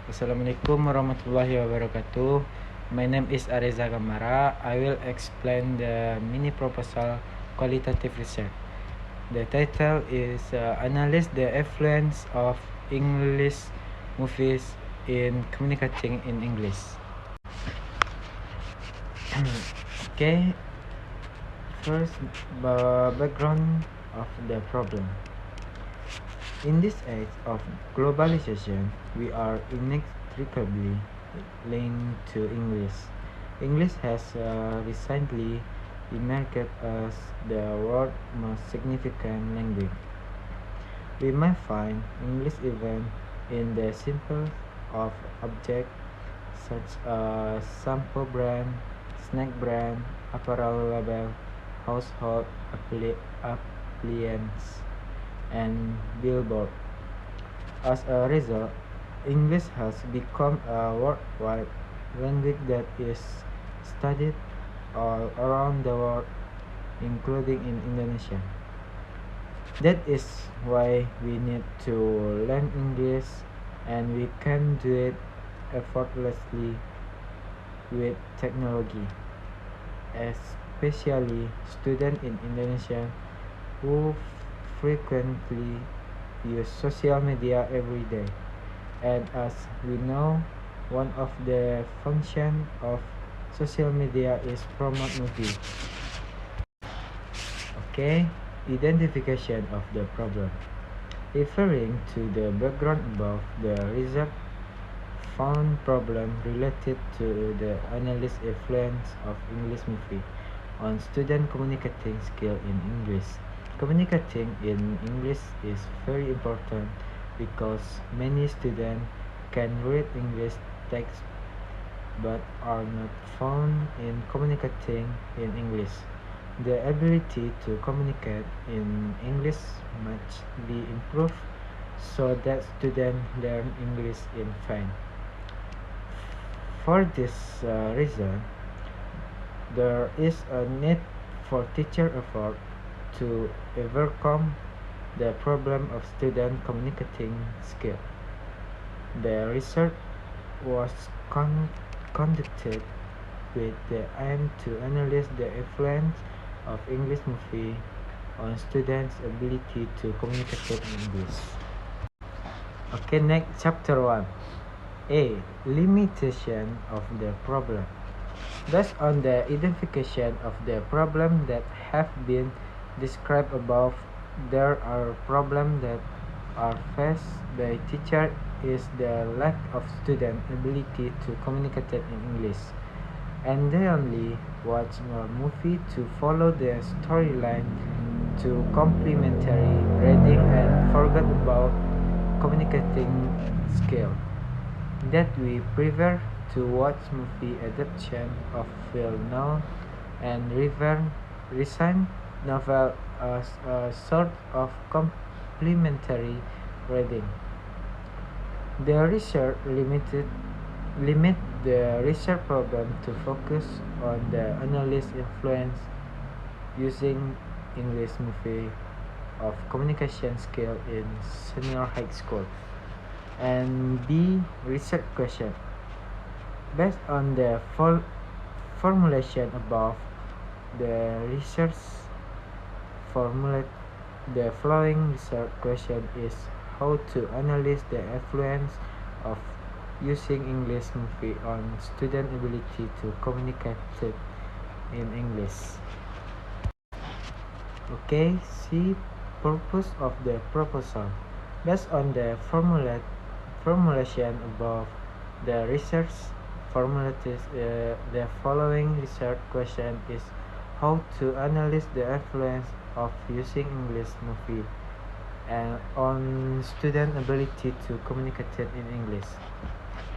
Assalamualaikum warahmatullahi wabarakatuh. My name is Areza Gamara. I will explain the mini proposal qualitative research. The title is Analyze the Influence of English Movies in Communicating in English. Okay, first, background of the problem. In this age of globalization, we are inextricably linked to English. English has recently emerged as the world's most significant language. We might find English even in the simplest of objects such as shampoo brand, snack brand, apparel label, household appliance, and billboard. As a result, English has become a worldwide language that is studied all around the world, including in Indonesia. That is why we need to learn English, and we can do it effortlessly with technology, especially students in Indonesia who frequently use social media every day. And as we know, one of the functions of social media is promote movie. Okay, identification of the problem. Referring to the background above, the result found problem related to the analysis influence of English movie on student communicating skill in English. Communicating in English is very important because many students can read English text but are not found in communicating in English. The ability to communicate in English must be improved so that students learn English in fine. For this reason, there is a need for teacher effort to overcome the problem of student communicating skill. The research was conducted with the aim to analyze the influence of English movie on students' ability to communicate in English. Okay, next chapter 1. A. Limitation of the problem. Based on the identification of the problem that have been described above, there are problems that are faced by teacher is the lack of student ability to communicate in English, and they only watch more movie to follow the storyline to complementary reading and forget about communicating skill. That we prefer to watch movie adaptation of well-known and recent novel as a sort of complementary reading. The research limit the research problem to focus on the analysis influence using English movie of communication skill in senior high school. And B. Research question. Based on the formulation above, the research formulate the following research question is how to analyze the influence of using English movie on student ability to communicate in English. Okay, see purpose of the proposal. Based on the formulation above, the research formulated the following research question is how to analyze the influence of using English movie and on student ability to communicate in English,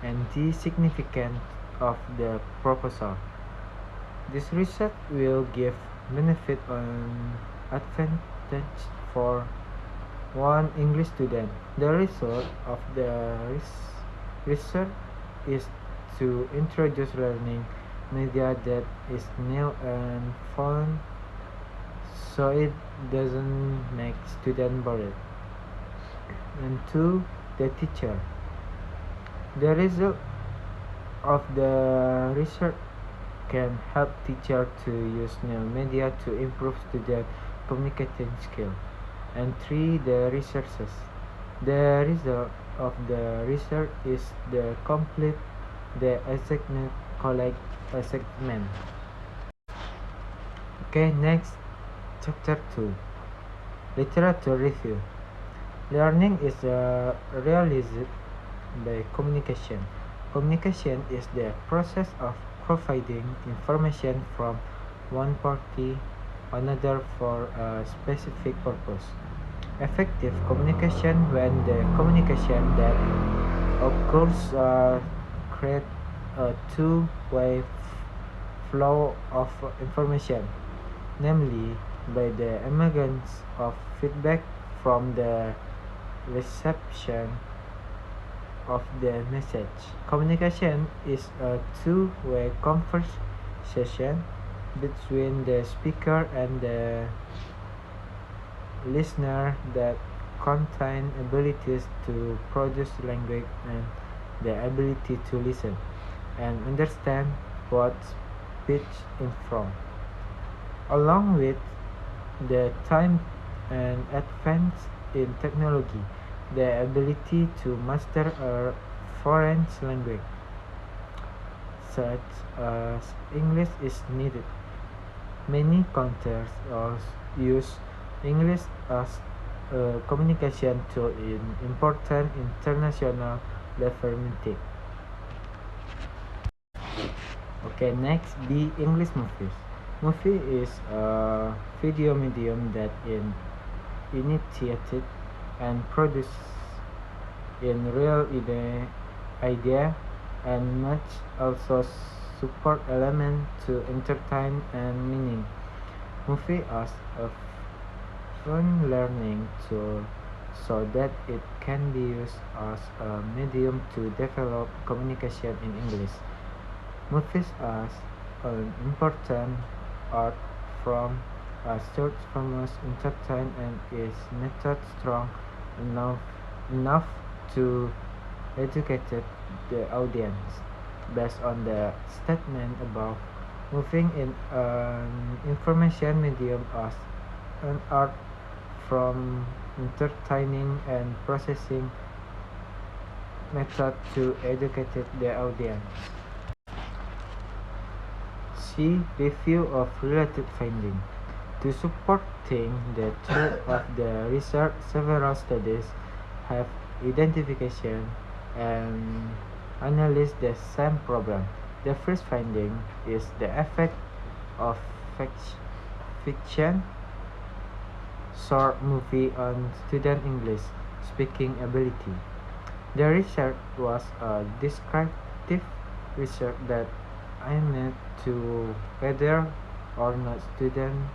and the significance of the proposal. This research will give benefit on advantage for one English student. The result of the research is to introduce learning media that is new and fun, so it doesn't make student bored. And two, the teacher. The result of the research can help teachers to use new media to improve student communicating skill. And three, the researches. The result of the research is the complete the assignment collect assessment. Okay, next chapter 2. Literature review. Learning is realized by communication. Communication is the process of providing information from one party another for a specific purpose. Effective communication when the communication that occurs create a two-way flow of information, namely by the emergence of feedback from the reception of the message. Communication is a two-way conversation between the speaker and the listener that contain abilities to produce language and the ability to listen and understand what speech is from. Along with the time and advance in technology, the ability to master a foreign language, such as English, is needed. Many countries also use English as a communication tool in important international level meeting. Okay, next be English movies. Movie is a video medium that is initiated and produced in real idea and much also support element to entertain and meaning. Movie as a fun learning tool so that it can be used as a medium to develop communication in English. Movies as an important art form are search famous entertain and is method strong enough to educate the audience. Based on the statement above, moving in an information medium as an art from entertaining and processing method to educate the audience. See review of related findings. To supporting the truth of the research, several studies have identification and analyzed the same problem. The first finding is the effect of fiction short movie on student English speaking ability. The research was a descriptive research that aimed to whether or not student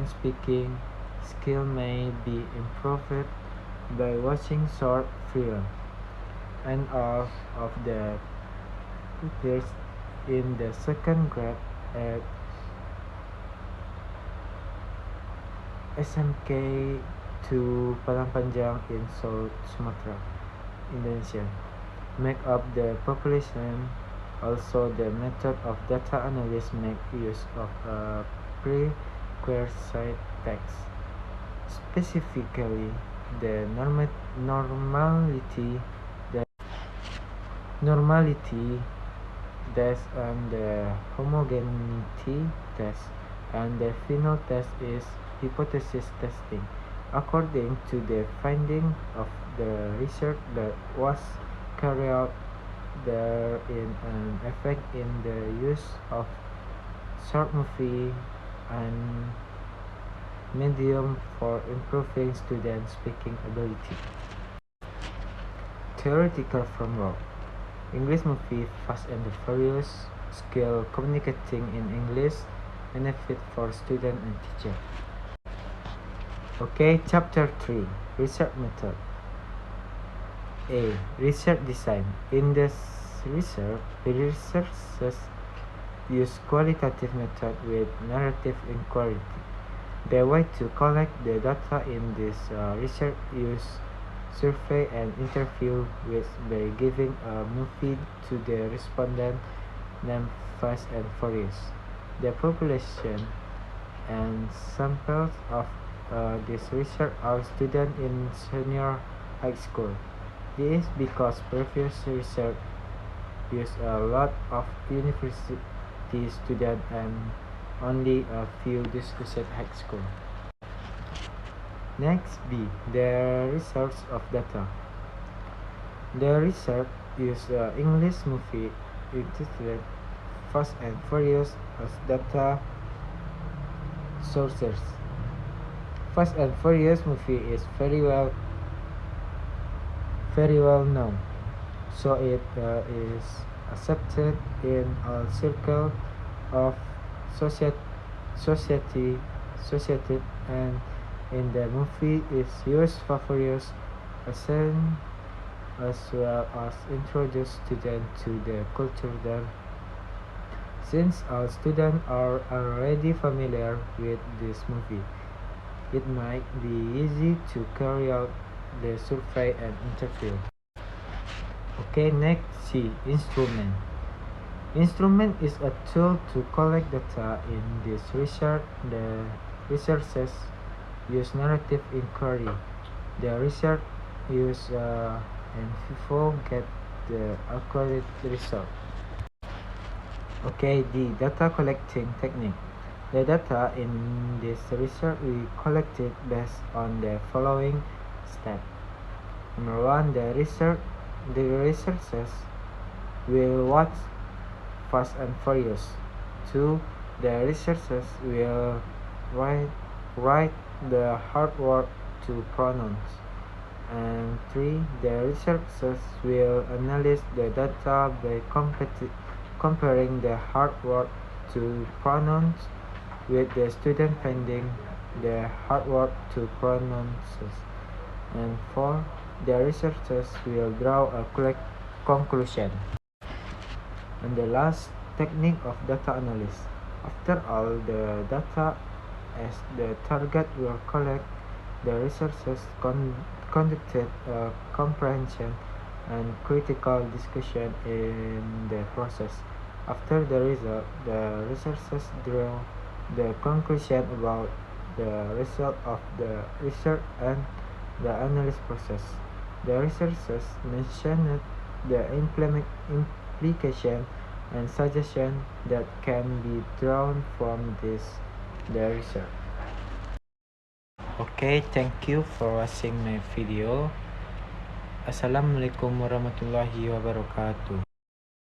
speaking skill may be improved by watching short film, and all of the pupils in the second grade at SMK to Padang Panjang in South Sumatra, Indonesia, make up the population. Also, the method of data analysis make use of a prerequisite text. Specifically, the normality test and the homogeneity test, and the final test is hypothesis testing. According to the finding of the research that was carried out, there is an effect in the use of short movie and medium for improving student speaking ability. Theoretical framework. English movie Fast and the Furious skill communicating in English benefit for student and teacher. Okay, chapter 3 research method. A. Research design. In this research, the researchers use qualitative method with narrative inquiry. The way to collect the data in this research use survey and interview which by giving a movie to the respondent named Fast and Furious. The population and samples of this research are students in senior high school. This is because previous research used a lot of university students and only a few discussed high school. Next B. The research of data. The research used an English movie entitled Fast and Furious as data sources. Fast and Furious movie is very well known, so it is accepted in all circles of society, and in the movie is used Furious as well as introduce students to the culture there. Since all students are already familiar with this movie, it might be easy to carry out the survey and interview. Okay, next C. Instrument. Instrument is a tool to collect data. In this research, the researchers use narrative inquiry. The research use and people get the accurate result. Okay, the data collecting technique. The data in this research we collected based on the following steps. Number 1, the researchers will watch Fast and Furious. 2, the researchers will write the hard word to pronounce. And 3, the researchers will analyze the data by comparing the hard word to pronounce with the student finding the hard word to pronounce. And 4, the researchers will draw a correct conclusion. And the last technique of data analysis. After all the data as the target will collect, the researchers conducted a comprehension and critical discussion in the process. After the result, the researchers drew the conclusion about the result of the research and the analysis process. The researchers mentioned the implication and suggestion that can be drawn from the research. Okay, thank you for watching my video. Assalamualaikum warahmatullahi wabarakatuh.